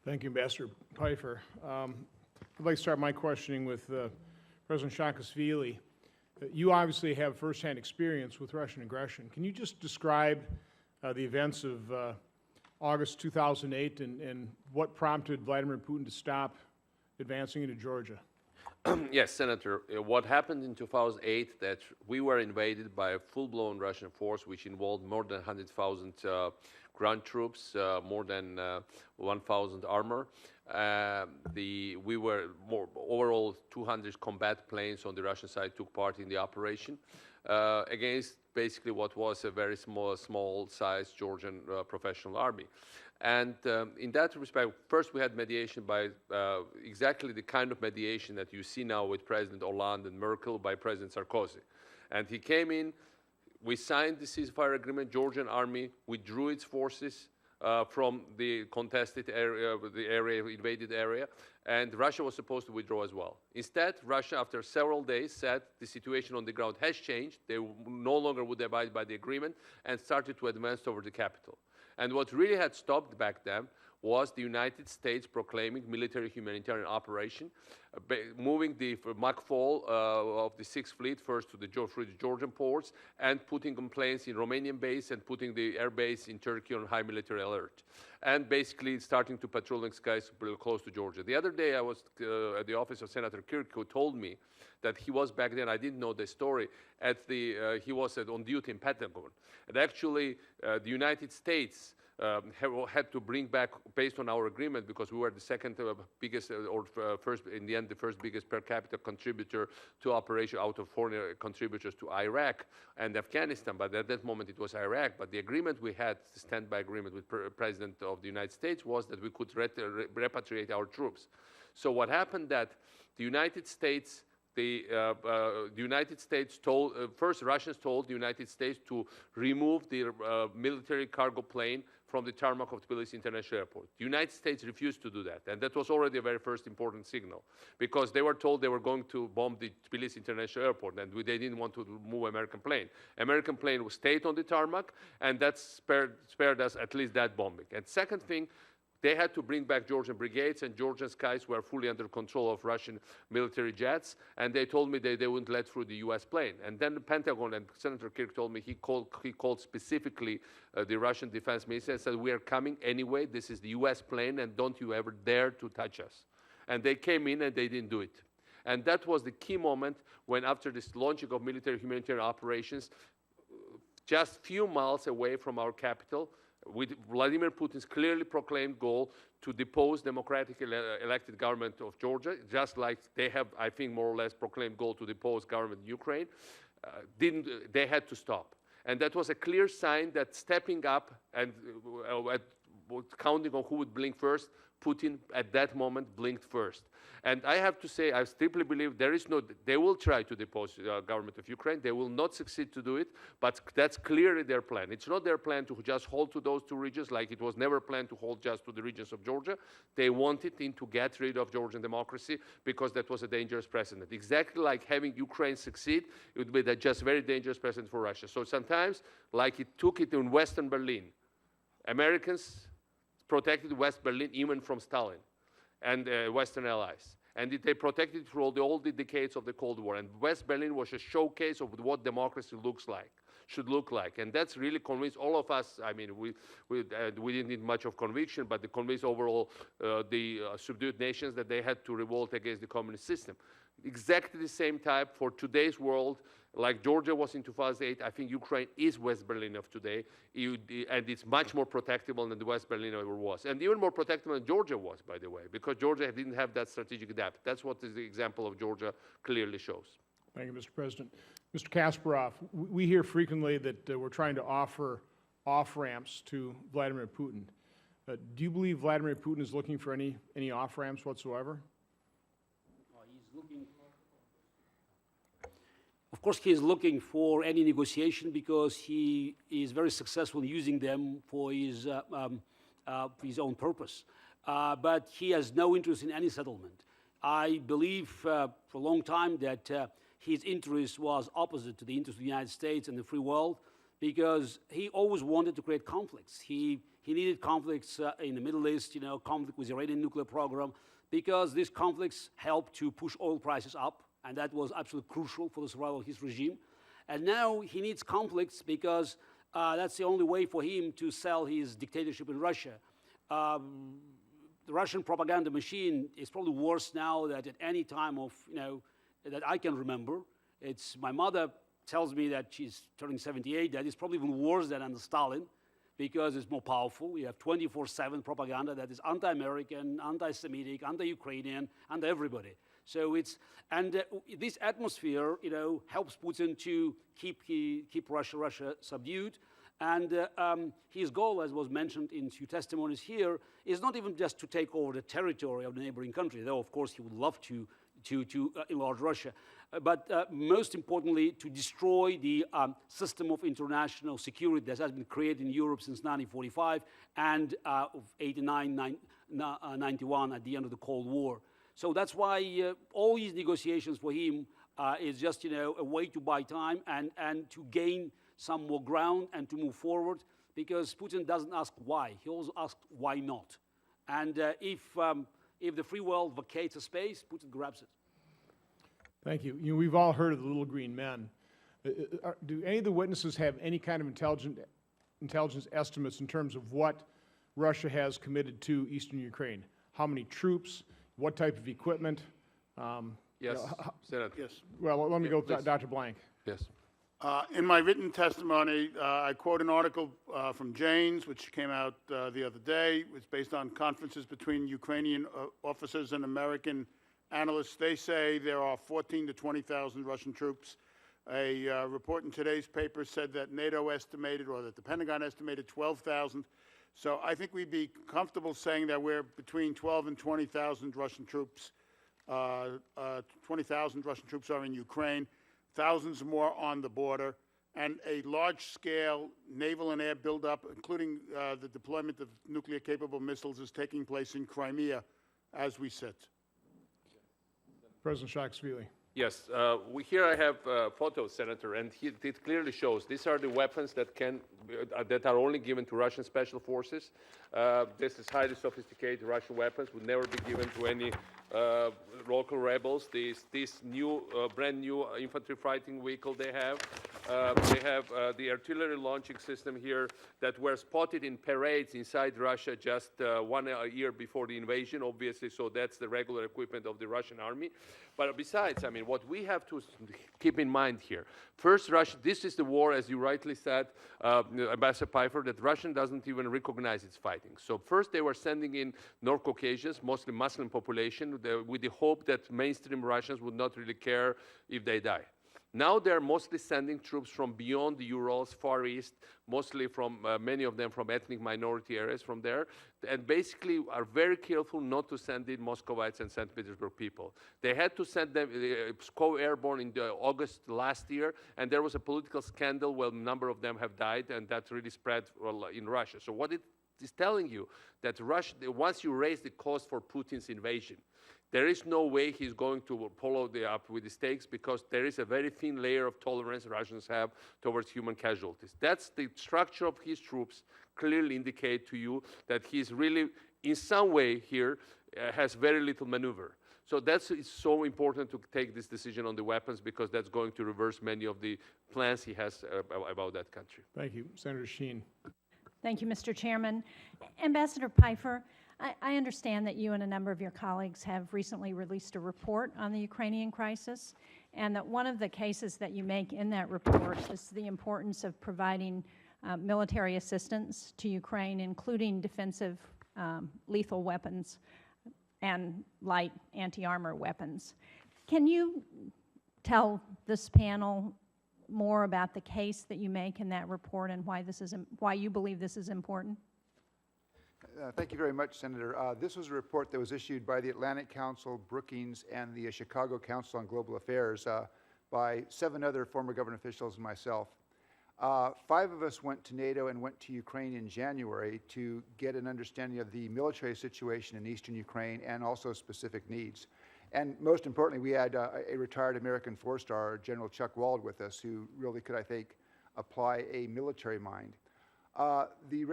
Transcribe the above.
Thank you, Ambassador Pifer. I'd like to start my questioning with President Saakashvili. You obviously have firsthand experience with Russian aggression. Can you just describe the events of August 2008 and what prompted Vladimir Putin to stop advancing into Georgia? Yes, Senator. What happened in 2008 that we were invaded by a full-blown Russian force, which involved more than 100,000 ground troops, more than 1,000 armor. We were overall 200 combat planes on the Russian side took part in the operation against basically what was a very small-sized Georgian professional army. And in that respect, first we had mediation by exactly the kind of mediation that you see now with President Hollande and Merkel by President Sarkozy. And he came in, we signed the ceasefire agreement, Georgian army withdrew its forces from the contested area, the invaded area, and Russia was supposed to withdraw as well. Instead, Russia, after several days, said the situation on the ground has changed, they no longer would abide by the agreement, and started to advance over the capital. And what really had stopped back then was the United States proclaiming military humanitarian operation, moving the Mikheil of the 6th Fleet first to the Georgian ports, and putting on planes in Romanian base and putting the air base in Turkey on high military alert. And basically starting to patrolling skies close to Georgia. The other day I was at the office of Senator Kirk, who told me that he was back then, I didn't know the story, he was on duty in Pentagon. And actually the United States had to bring back, based on our agreement, because we were the second biggest, first, in the end, the first biggest per capita contributor to operation out of foreign contributors to Iraq and Afghanistan. But at that moment, it was Iraq. But the agreement we had, the standby agreement with President of the United States, was that we could repatriate our troops. So what happened that the United States told, first Russians told the United States to remove the military cargo plane from the tarmac of Tbilisi International Airport. The United States refused to do that, and that was already a very first important signal, because they were told they were going to bomb the Tbilisi International Airport, and they didn't want to move American plane. American plane stayed on the tarmac, and that spared us at least that bombing. And second thing, they had to bring back Georgian brigades, and Georgian skies were fully under control of Russian military jets, and they told me they wouldn't let through the U.S. plane. And then the Pentagon, and Senator Kirk told me he called specifically the Russian defense minister and said, we are coming anyway, this is the U.S. plane, and don't you ever dare to touch us. And they came in and they didn't do it. And that was the key moment when, after this launching of military humanitarian operations, just few miles away from our capital, with Vladimir Putin's clearly proclaimed goal to depose democratically elected government of Georgia, just like they have, I think, more or less proclaimed goal to depose government in Ukraine, they had to stop. And that was a clear sign that stepping up and counting on who would blink first, Putin at that moment blinked first. And I have to say, I deeply believe they will try to depose the government of Ukraine. They will not succeed to do it, but that's clearly their plan. It's not their plan to just hold to those two regions, like it was never planned to hold just to the regions of Georgia. They wanted to get rid of Georgian democracy because that was a dangerous precedent. Exactly like having Ukraine succeed, it would be that just very dangerous precedent for Russia. So sometimes, like it took it in Western Berlin, Americans protected West Berlin even from Stalin and Western allies. And they protected it through all the decades of the Cold War. And West Berlin was a showcase of what democracy should look like. And that's really convinced all of us. I mean, we didn't need much of conviction, but it convinced overall the subdued nations that they had to revolt against the communist system. Exactly the same type for today's world. Like Georgia was in 2008, I think Ukraine is West Berlin of today, and it's much more protectable than the West Berlin ever was. And even more protectable than Georgia was, by the way, because Georgia didn't have that strategic depth. That's what the example of Georgia clearly shows. Thank you, Mr. President. Mr. Kasparov, we hear frequently that we're trying to offer off-ramps to Vladimir Putin. Do you believe Vladimir Putin is looking for any off-ramps whatsoever? Of course, he is looking for any negotiation because he is very successful in using them for his own purpose. But he has no interest in any settlement. I believe for a long time that his interest was opposite to the interest of the United States and the free world, because he always wanted to create conflicts. He needed conflicts in the Middle East, conflict with the Iranian nuclear program, because these conflicts helped to push oil prices up, and that was absolutely crucial for the survival of his regime. And now he needs conflicts because that's the only way for him to sell his dictatorship in Russia. The Russian propaganda machine is probably worse now than at any time of, that I can remember. My mother tells me that she's turning 78, that is probably even worse than under Stalin, because it's more powerful. You have 24/7 propaganda that is anti-American, anti-Semitic, anti-Ukrainian, anti-everybody. So this atmosphere, helps Putin to keep Russia subdued. And his goal, as was mentioned in two testimonies here, is not even just to take over the territory of the neighboring country, though of course he would love to enlarge Russia, but most importantly, to destroy the system of international security that has been created in Europe since 1945 and of 89, 91 at the end of the Cold War. So that's why all these negotiations for him is just a way to buy time and to gain some more ground and to move forward, because Putin doesn't ask why, he also asks why not. And if the free world vacates a space, Putin grabs it. Thank you. We've all heard of the little green men. Do any of the witnesses have any kind of intelligence estimates in terms of what Russia has committed to eastern Ukraine? How many troops? What type of equipment? Yes, Senator. Yes. Well, let me go, please. Dr. Blank. Yes. In my written testimony, I quote an article from Jane's, which came out the other day. It's based on conferences between Ukrainian officers and American analysts. They say there are 14 to 20,000 Russian troops. A report in today's paper said that NATO estimated, or that the Pentagon estimated, 12,000. So I think we'd be comfortable saying that we're between 12 and 20,000 Russian troops. 20,000 Russian troops are in Ukraine. Thousands more on the border, and a large-scale naval and air buildup, including the deployment of nuclear-capable missiles, is taking place in Crimea as we sit. President Saakashvili. Yes, here I have photos, Senator, and it clearly shows these are the weapons that are only given to Russian special forces. This is highly sophisticated Russian weapons, would never be given to any local rebels. This new, brand new infantry fighting vehicle they have the artillery launching system here that were spotted in parades inside Russia just 1 year before the invasion, obviously, so that's the regular equipment of the Russian army. But besides, I mean, what we have to keep in mind here, first, this is the war, as you rightly said, Ambassador Pifer, that Russia doesn't even recognize its fighting. So first they were sending in North Caucasians, mostly Muslim population, with the hope that mainstream Russians would not really care if they die. Now they're mostly sending troops from beyond the Urals, Far East, mostly from many of them from ethnic minority areas from there, and basically are very careful not to send in Muscovites and St. Petersburg people. They had to send them co-airborne in August last year, and there was a political scandal where a number of them have died, and that really spread in Russia. So what it is telling you, that Russia, once you raise the cost for Putin's invasion, there is no way he's going to follow up with the stakes, because there is a very thin layer of tolerance Russians have towards human casualties. That's the structure of his troops clearly indicate to you that he's really, in some way here, has very little maneuver. So it's so important to take this decision on the weapons, because that's going to reverse many of the plans he has about that country. Thank you. Senator Sheen. Thank you, Mr. Chairman. Ambassador Pifer, I understand that you and a number of your colleagues have recently released a report on the Ukrainian crisis, and that one of the cases that you make in that report is the importance of providing military assistance to Ukraine, including defensive lethal weapons and light anti-armor weapons. Can you tell this panel more about the case that you make in that report and why you believe this is important? Thank you very much, Senator. This was a report that was issued by the Atlantic Council, Brookings, and the Chicago Council on Global Affairs by 7 other former government officials and myself. 5 of us went to NATO and went to Ukraine in January to get an understanding of the military situation in eastern Ukraine and also specific needs. And most importantly, we had a retired American 4-star, General Chuck Wald, with us, who really could, I think, apply a military mind. The